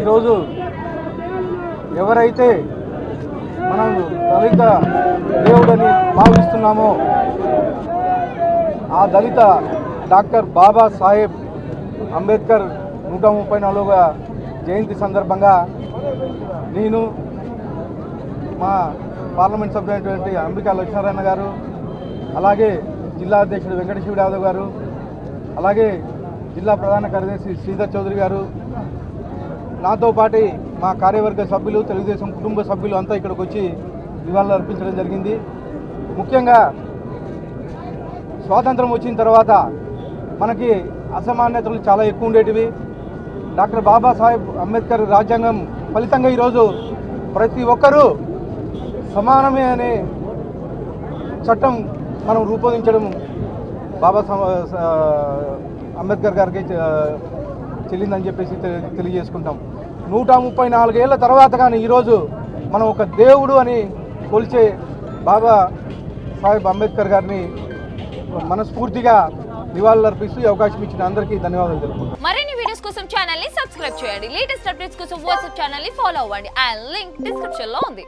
ఈరోజు ఎవరైతే మనం దళిత దేవుడని భావిస్తున్నామో ఆ దళిత డాక్టర్ బాబాసాహెబ్ అంబేద్కర్ 134వ జయంతి సందర్భంగా నేను మా పార్లమెంట్ సభ్యులైనటువంటి అంబికా లక్ష్మీనారాయణ గారు, అలాగే జిల్లా అధ్యక్షుడు వెంకటశివుడు యాదవ్ గారు, అలాగే జిల్లా ప్రధాన కార్యదర్శి శ్రీధర్ చౌదరి గారు, నాతో పాటు మా కార్యవర్గ సభ్యులు, తెలుగుదేశం కుటుంబ సభ్యులు అంతా ఇక్కడికి వచ్చి నివాళులు అర్పించడం జరిగింది. ముఖ్యంగా స్వాతంత్రం వచ్చిన తర్వాత మనకి అసమానతలు చాలా ఎక్కువ ఉండేటివి. డాక్టర్ బాబాసాహెబ్ అంబేద్కర్ రాజ్యాంగం ఫలితంగా ఈరోజు ప్రతి ఒక్కరూ సమానమే అనే చట్టం మనం రూపొందించడం అంబేద్కర్ గారికి చెల్లిందని చెప్పేసి తెలియజేసుకుంటాం. 134 ఏళ్ల తర్వాత కానీ ఈరోజు మనం ఒక దేవుడు అని కొలిచే బాబా సాహెబ్ అంబేద్కర్ గారిని మనస్ఫూర్తిగా నివాళులు అర్పిస్తూ అవకాశం ఇచ్చిన అందరికీ ధన్యవాదాలు తెలుపుకుంటాం. మరిన్ని వీడియోస్ కోసం ఛానల్ ని సబ్స్క్రైబ్ చేయండి. లేటెస్ట్ అప్డేట్స్ కోసం వాట్సాప్ ఛానల్ ని ఫాలో అవ్వండి. ఆ లింక్ డిస్క్రిప్షన్ లో ఉంది.